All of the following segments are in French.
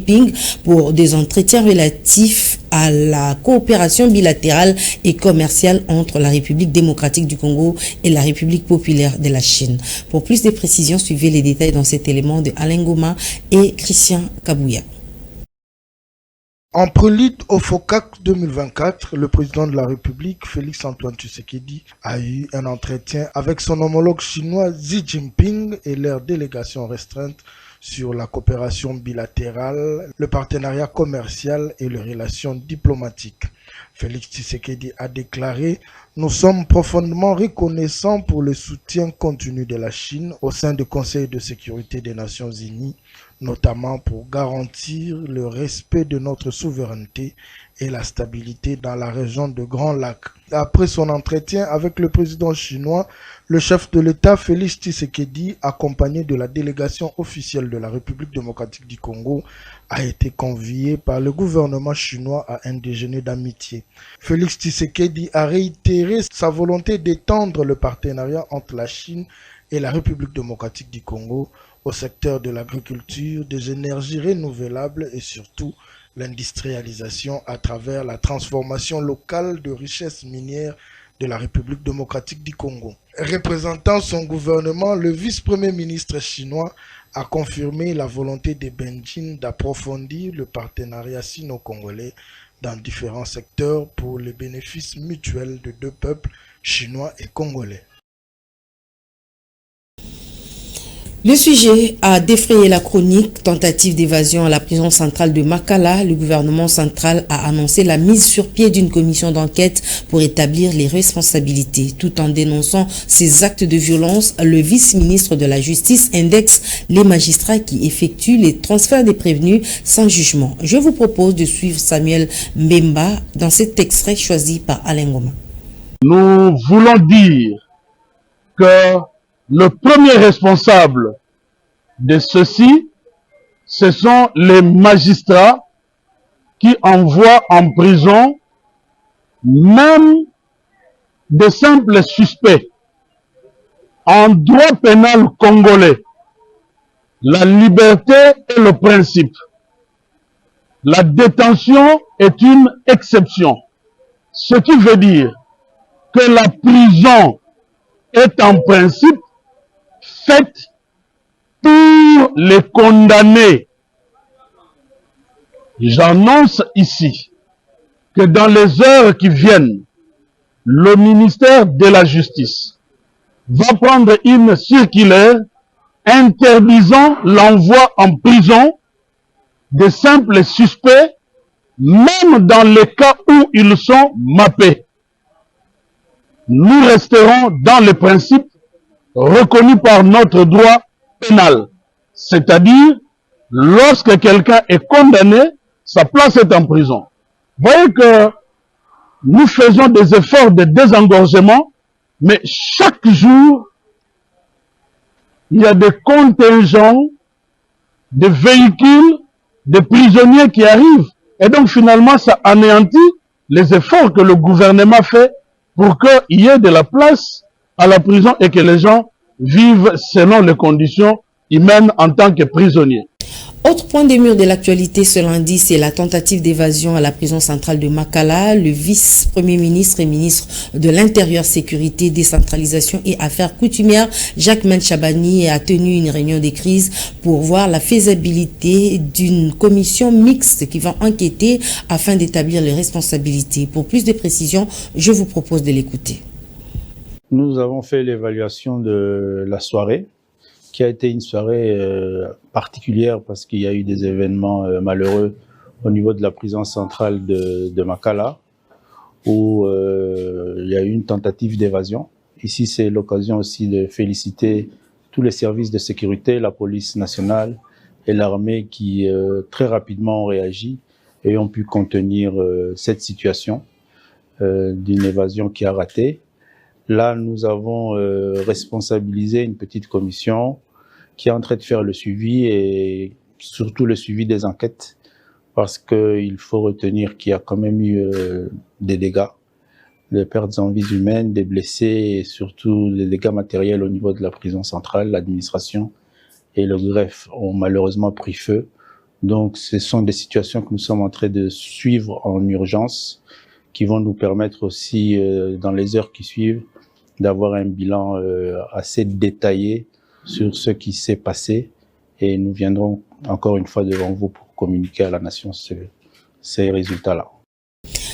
Jinping pour des entretiens relatifs à la coopération bilatérale et commerciale entre la République démocratique du Congo et la République populaire de la Chine. Pour plus de précisions, suivez les détails dans cet élément de Alain Goma et Christian Kabouya. En prélude au FOCAC 2024, le président de la République, Félix-Antoine Tshisekedi, a eu un entretien avec son homologue chinois Xi Jinping et leur délégation restreinte sur la coopération bilatérale, le partenariat commercial et les relations diplomatiques. Félix Tshisekedi a déclaré « Nous sommes profondément reconnaissants pour le soutien continu de la Chine au sein du Conseil de sécurité des Nations Unies, notamment pour garantir le respect de notre souveraineté et la stabilité dans la région de Grand Lac. » Après son entretien avec le président chinois, le chef de l'État Félix Tshisekedi, accompagné de la délégation officielle de la République démocratique du Congo, a été convié par le gouvernement chinois à un déjeuner d'amitié. Félix Tshisekedi a réitéré sa volonté d'étendre le partenariat entre la Chine et la République démocratique du Congo au secteur de l'agriculture, des énergies renouvelables et surtout l'industrialisation à travers la transformation locale de richesses minières de la République démocratique du Congo. Représentant son gouvernement, le vice-premier ministre chinois a confirmé la volonté de Beijing d'approfondir le partenariat sino-congolais dans différents secteurs pour le bénéfice mutuel de deux peuples, chinois et congolais. Le sujet a défrayé la chronique tentative d'évasion à la prison centrale de Makala. Le gouvernement central a annoncé la mise sur pied d'une commission d'enquête pour établir les responsabilités. Tout en dénonçant ces actes de violence, le vice-ministre de la Justice indexe les magistrats qui effectuent les transferts des prévenus sans jugement. Je vous propose de suivre Samuel Mbemba dans cet extrait choisi par Alain Goma. Nous voulons dire que le premier responsable de ceci, ce sont les magistrats qui envoient en prison même de simples suspects. En droit pénal congolais, la liberté est le principe. La détention est une exception. Ce qui veut dire que la prison est en principe faite pour les condamnés. J'annonce ici que dans les heures qui viennent, le ministère de la Justice va prendre une circulaire interdisant l'envoi en prison de simples suspects, même dans les cas où ils sont mappés. Nous resterons dans les principes reconnus par notre droit pénal. C'est-à-dire, lorsque quelqu'un est condamné, sa place est en prison. Vous voyez que nous faisons des efforts de désengorgement, mais chaque jour, il y a des contingents, des véhicules, des prisonniers qui arrivent. Et donc finalement, ça anéantit les efforts que le gouvernement fait pour qu'il y ait de la place à la prison et que les gens vivent selon les conditions humaines en tant que prisonniers. Autre point des murs de l'actualité ce lundi, c'est la tentative d'évasion à la prison centrale de Makala. Le vice-premier ministre et ministre de l'Intérieur, Sécurité, Décentralisation et Affaires coutumières, Jacques-Mel Chabani, a tenu une réunion de crise pour voir la faisabilité d'une commission mixte qui va enquêter afin d'établir les responsabilités. Pour plus de précisions, je vous propose de l'écouter. Nous avons fait l'évaluation de la soirée, qui a été une soirée particulière parce qu'il y a eu des événements malheureux au niveau de la prison centrale de Makala, où il y a eu une tentative d'évasion. Ici, c'est l'occasion aussi de féliciter tous les services de sécurité, la police nationale et l'armée qui très rapidement ont réagi et ont pu contenir cette situation d'une évasion qui a raté. Là, nous avons responsabilisé une petite commission qui est en train de faire le suivi et surtout le suivi des enquêtes parce qu'il faut retenir qu'il y a quand même eu des dégâts, des pertes en vies humaines, des blessés et surtout des dégâts matériels au niveau de la prison centrale. L'administration et le greffe ont malheureusement pris feu. Donc, ce sont des situations que nous sommes en train de suivre en urgence, qui vont nous permettre aussi, dans les heures qui suivent, d'avoir un bilan assez détaillé sur ce qui s'est passé. Et nous viendrons encore une fois devant vous pour communiquer à la nation ces résultats-là.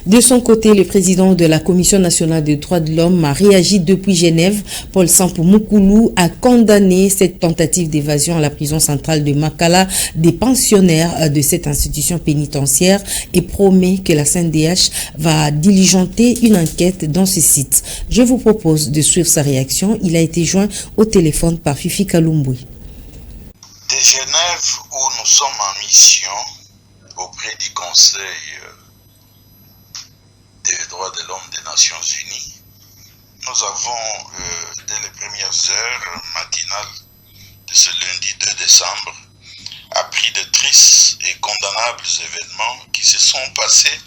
De son côté, le président de la Commission nationale des droits de l'homme a réagi depuis Genève. Paul Sampou Moukoulou a condamné cette tentative d'évasion à la prison centrale de Makala des pensionnaires de cette institution pénitentiaire et promet que la CNDH va diligenter une enquête dans ce site. Je vous propose de suivre sa réaction. Il a été joint au téléphone par Fifi Kalumboui. De Genève, où nous sommes en mission auprès du Conseil des droits de l'homme des Nations Unies, nous avons, dès les premières heures matinales de ce lundi 2 décembre, appris de tristes et condamnables événements qui se sont passés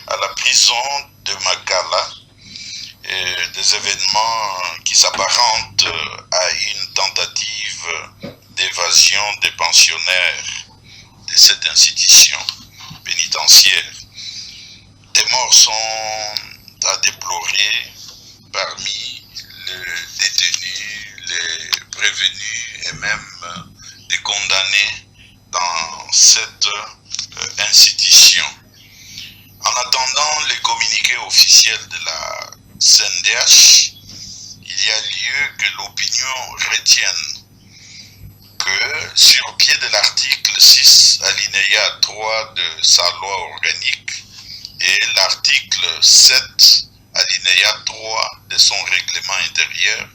à la prison de Makala, des événements qui s'apparentent à une tentative d'évasion des pensionnaires de cette institution pénitentiaire. Des morts sont à déplorer parmi les détenus, les prévenus et même des condamnés dans cette institution. En attendant les communiqués officiels de la CNDH, il y a lieu que l'opinion retienne que, sur pied de l'article 6, alinéa 3 de sa loi organique, et l'article 7, alinéa 3 de son règlement intérieur,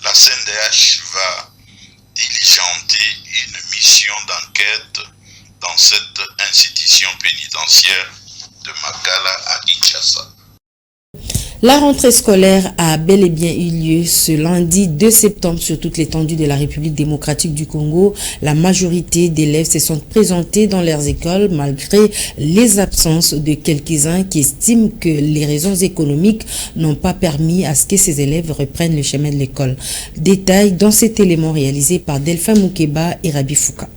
la CNDH va diligenter une mission d'enquête dans cette institution pénitentiaire de Makala à Kinshasa. La rentrée scolaire a bel et bien eu lieu ce lundi 2 septembre sur toute l'étendue de la République démocratique du Congo. La majorité d'élèves se sont présentés dans leurs écoles malgré les absences de quelques-uns qui estiment que les raisons économiques n'ont pas permis à ce que ces élèves reprennent le chemin de l'école. Détail dans cet élément réalisé par Delphin Moukeba et Rabi Fouka.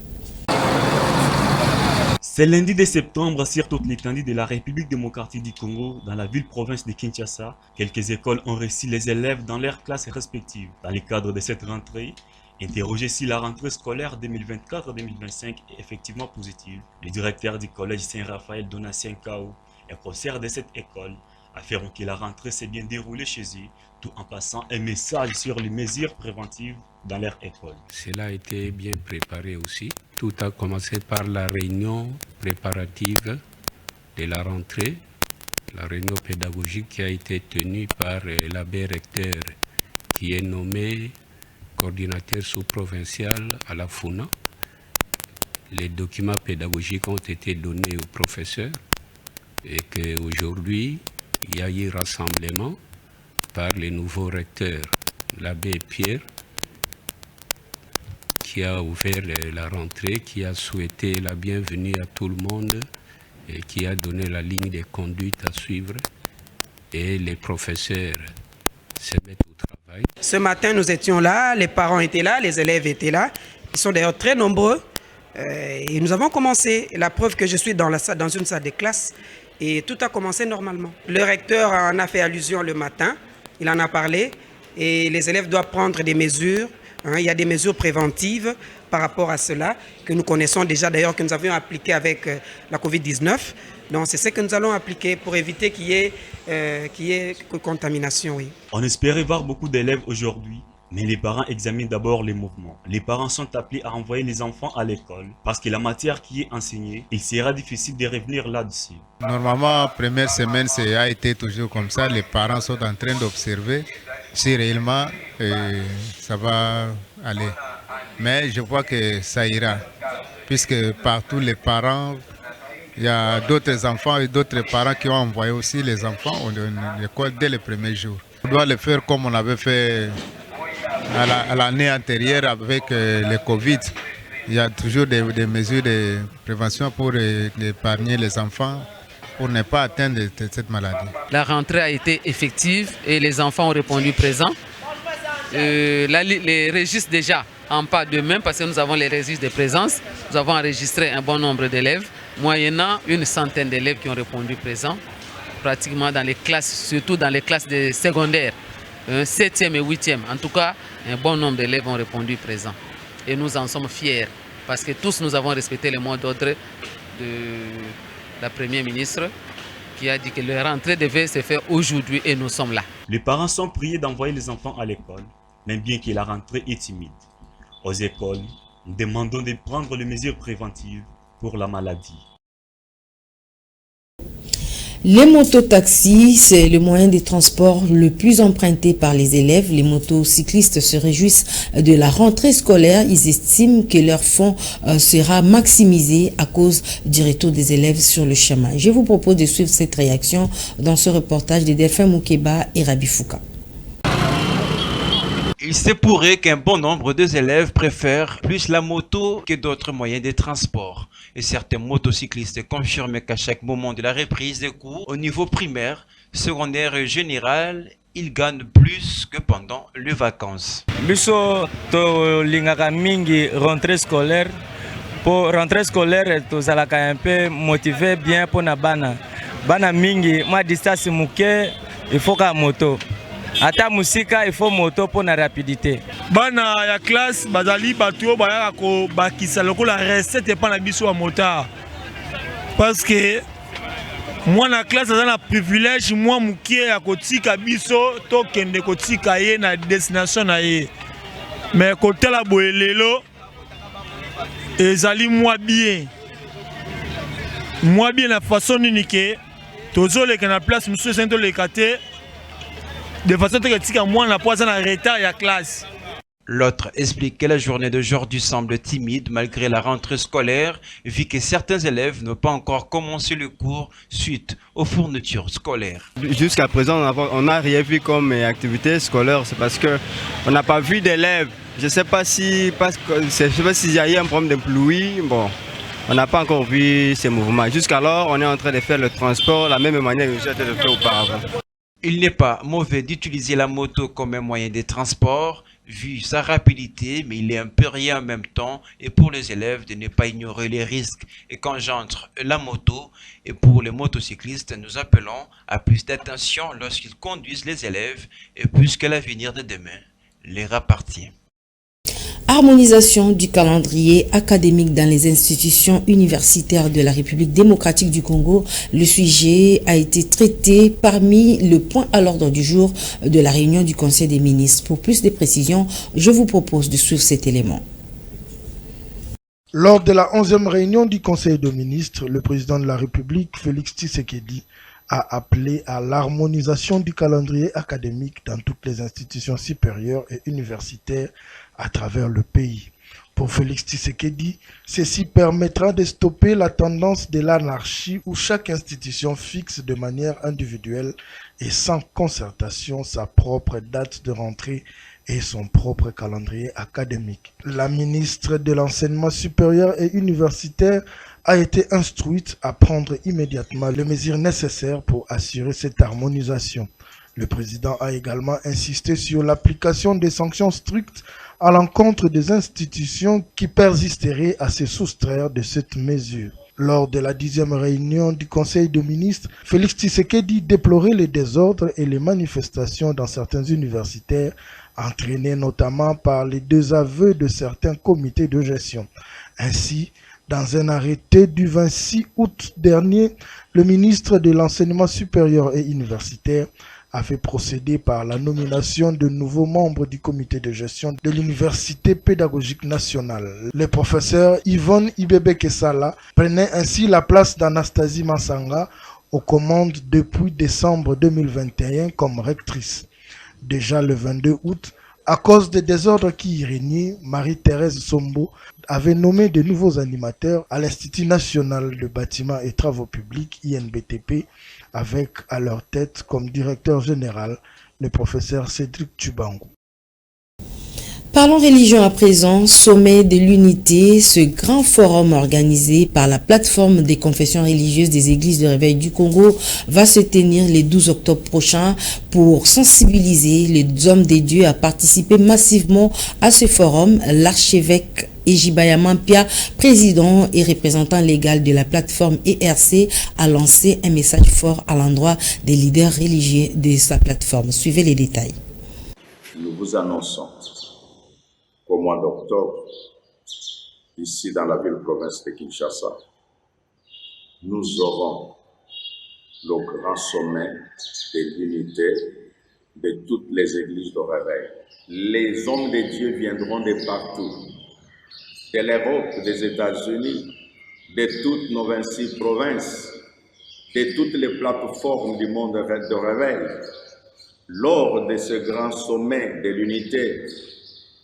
C'est lundi 2 septembre sur toute l'étendue de la République démocratique du Congo, dans la ville-province de Kinshasa. Quelques écoles ont reçu les élèves dans leurs classes respectives. Dans le cadre de cette rentrée, interrogé si la rentrée scolaire 2024-2025 est effectivement positive, le directeur du collège Saint-Raphaël Donatien Kao et professeur de cette école affirment que la rentrée s'est bien déroulée chez eux, tout en passant un message sur les mesures préventives dans leur école. Cela a été bien préparé aussi. Tout a commencé par la réunion préparative de la rentrée, la réunion pédagogique qui a été tenue par l'abbé recteur qui est nommé coordinateur sous-provincial à la FUNA. Les documents pédagogiques ont été donnés aux professeurs et qu'aujourd'hui, il y a eu rassemblement par les nouveaux recteurs, l'abbé Pierre, qui a ouvert la rentrée, qui a souhaité la bienvenue à tout le monde et qui a donné la ligne de conduite à suivre. Et les professeurs se mettent au travail. Ce matin, nous étions là, les parents étaient là, les élèves étaient là. Ils sont d'ailleurs très nombreux. Et nous avons commencé, la preuve que je suis dans une salle de classe, et tout a commencé normalement. Le recteur en a fait allusion le matin, il en a parlé, et les élèves doivent prendre des mesures. Il y a des mesures préventives par rapport à cela, que nous connaissons déjà d'ailleurs, que nous avions appliqué avec la Covid-19. Donc c'est ce que nous allons appliquer pour éviter qu'il y ait contamination. Oui. On espérait voir beaucoup d'élèves aujourd'hui, mais les parents examinent d'abord les mouvements. Les parents sont appelés à envoyer les enfants à l'école parce que la matière qui est enseignée, il sera difficile de revenir là-dessus. Normalement, première semaine, ça a été toujours comme ça. Les parents sont en train d'observer si réellement ça va aller. Mais je vois que ça ira, puisque partout les parents, il y a d'autres enfants et d'autres parents qui ont envoyé aussi les enfants à l'école dès les premiers jours. On doit le faire comme on avait fait à l'année antérieure avec le Covid. Il y a toujours des mesures de prévention pour épargner les enfants, pour ne pas atteindre cette maladie. La rentrée a été effective et les enfants ont répondu présent. Les registres déjà en pas de même parce que nous avons les registres de présence. Nous avons enregistré un bon nombre d'élèves, moyennant une centaine d'élèves qui ont répondu présent, pratiquement dans les classes, surtout dans les classes de secondaire, 7e et 8e. En tout cas, un bon nombre d'élèves ont répondu présent. Et nous en sommes fiers parce que tous nous avons respecté le mot d'ordre de la Première ministre qui a dit que la rentrée devait se faire aujourd'hui et nous sommes là. Les parents sont priés d'envoyer les enfants à l'école, même bien que la rentrée est timide. Aux écoles, nous demandons de prendre les mesures préventives pour la maladie. Les mototaxis, c'est le moyen de transport le plus emprunté par les élèves. Les motocyclistes se réjouissent de la rentrée scolaire. Ils estiment que leur fonds sera maximisé à cause du retour des élèves sur le chemin. Je vous propose de suivre cette réaction dans ce reportage de Delphin Moukeba et Rabi Fouka. Il se pourrait qu'un bon nombre d'élèves préfèrent plus la moto que d'autres moyens de transport. Et certains motocyclistes confirment qu'à chaque moment de la reprise des cours, au niveau primaire, secondaire et général, ils gagnent plus que pendant les vacances. Biso to lingaka mingi rentrée scolaire. Pour rentrée scolaire, to zalaka un peu motivé bien pour na bana. Bana mingi, ma distance muke, il faut ka moto. Ata musika il faut moto pour la rapidité. Bana ya classe bazali bato bayaka ko bakisa lokola recette pas na biso ya motard. Parce que moi na classe za na privilège moi mukie ya kotika biso to kende kotika ye na destination na ye. Mais côté la boelelo ezali moi bien. Moi bien la façon unique tozole que na place monsieur Saint-Do le kate. De façon que moi n'a pas un retard à classe. L'autre explique que la journée d'aujourd'hui semble timide malgré la rentrée scolaire, vu que certains élèves n'ont pas encore commencé le cours suite aux fournitures scolaires. Jusqu'à présent, on n'a rien vu comme activité scolaire, c'est parce qu'on n'a pas vu d'élèves. Je ne sais pas s'il y a eu un problème de pluie. Bon, on n'a pas encore vu ces mouvements. Jusqu'alors, on est en train de faire le transport de la même manière que j'étais fait auparavant. Il n'est pas mauvais d'utiliser la moto comme un moyen de transport, vu sa rapidité, mais il est impérieux en même temps, et pour les élèves de ne pas ignorer les risques et qu'engendre la moto. Et pour les motocyclistes, nous appelons à plus d'attention lorsqu'ils conduisent les élèves, et puisque l'avenir de demain leur appartient. Harmonisation du calendrier académique dans les institutions universitaires de la République démocratique du Congo. Le sujet a été traité parmi le point à l'ordre du jour de la réunion du Conseil des ministres. Pour plus de précisions, je vous propose de suivre cet élément. Lors de la 11e réunion du Conseil des ministres, le président de la République, Félix Tshisekedi, a appelé à l'harmonisation du calendrier académique dans toutes les institutions supérieures et universitaires à travers le pays. Pour Félix Tshisekedi, ceci permettra de stopper la tendance de l'anarchie où chaque institution fixe de manière individuelle et sans concertation sa propre date de rentrée et son propre calendrier académique. La ministre de l'Enseignement supérieur et universitaire a été instruite à prendre immédiatement les mesures nécessaires pour assurer cette harmonisation. Le président a également insisté sur l'application des sanctions strictes à l'encontre des institutions qui persisteraient à se soustraire de cette mesure. Lors de la 10e réunion du Conseil des ministres, Félix Tshisekedi déplorait les désordres et les manifestations dans certains universitaires, entraînés notamment par les désaveux de certains comités de gestion. Ainsi, dans un arrêté du 26 août dernier, le ministre de l'Enseignement supérieur et universitaire a fait procéder par la nomination de nouveaux membres du comité de gestion de l'Université pédagogique nationale. Le professeur Yvonne Ibebe-Kessala prenait ainsi la place d'Anastasie Mansanga aux commandes depuis décembre 2021 comme rectrice. Déjà le 22 août, à cause des désordres qui y régnaient, Marie-Thérèse Sombo avait nommé de nouveaux animateurs à l'Institut national de bâtiments et travaux publics, INBTP, avec à leur tête comme directeur général le professeur Cédric Tchubangou. Parlons religion à présent, sommet de l'unité, ce grand forum organisé par la plateforme des confessions religieuses des églises de réveil du Congo va se tenir le 12 octobre prochain pour sensibiliser les hommes des dieux à participer massivement à ce forum. L'archevêque Ejibaya Mampia, président et représentant légal de la plateforme ERC, a lancé un message fort à l'endroit des leaders religieux de sa plateforme. Suivez les détails. Nous vous annonçons qu'au mois d'octobre, ici dans la ville-province de Kinshasa, nous aurons le grand sommet de l'unité de toutes les églises de réveil. Les hommes de Dieu viendront de partout, de l'Europe, des États-Unis, de toutes nos 26 provinces, de toutes les plateformes du monde de réveil. Lors de ce grand sommet de l'unité,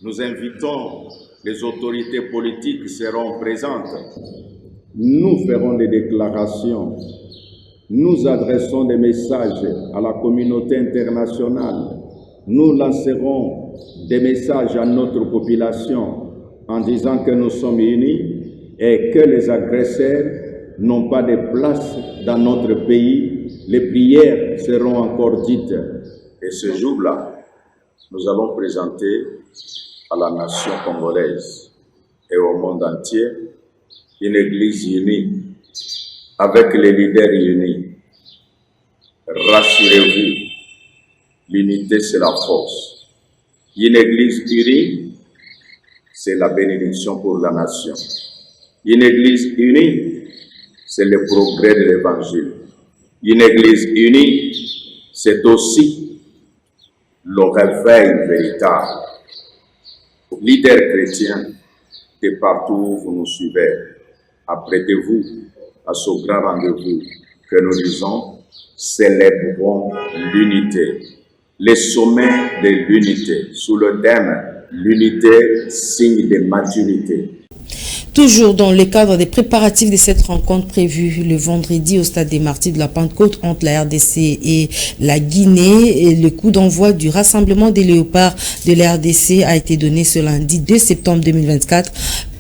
nous invitons les autorités politiques qui seront présentes. Nous ferons des déclarations. Nous adressons des messages à la communauté internationale. Nous lancerons des messages à notre population en disant que nous sommes unis et que les agresseurs n'ont pas de place dans notre pays. Les prières seront encore dites. Et ce jour-là, nous allons présenter à la nation congolaise et au monde entier une église unie, avec les leaders unis. Rassurez-vous, l'unité c'est la force. Une église unie, c'est la bénédiction pour la nation. Une église unie, c'est le progrès de l'évangile. Une église unie, c'est aussi le réveil véritable. Leaders chrétiens de partout où vous nous suivez, apprêtez-vous à ce grand rendez-vous que nous disons, célébrons l'unité. Les sommets de l'unité, sous le thème l'unité, signe de maturité. Toujours dans le cadre des préparatifs de cette rencontre prévue le vendredi au stade des Martyrs de la Pentecôte entre la RDC et la Guinée, et le coup d'envoi du rassemblement des léopards de la RDC a été donné ce lundi 2 septembre 2024.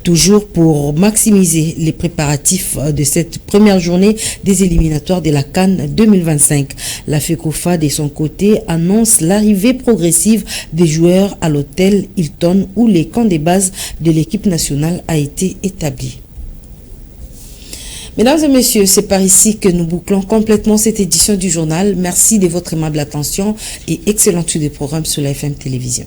Toujours pour maximiser les préparatifs de cette première journée des éliminatoires de la CAN 2025. La FECOFA, de son côté, annonce l'arrivée progressive des joueurs à l'hôtel Hilton où les camps de base de l'équipe nationale a été établi. Mesdames et messieurs, c'est par ici que nous bouclons complètement cette édition du journal. Merci de votre aimable attention et excellente suite des programmes sur la FM Télévision.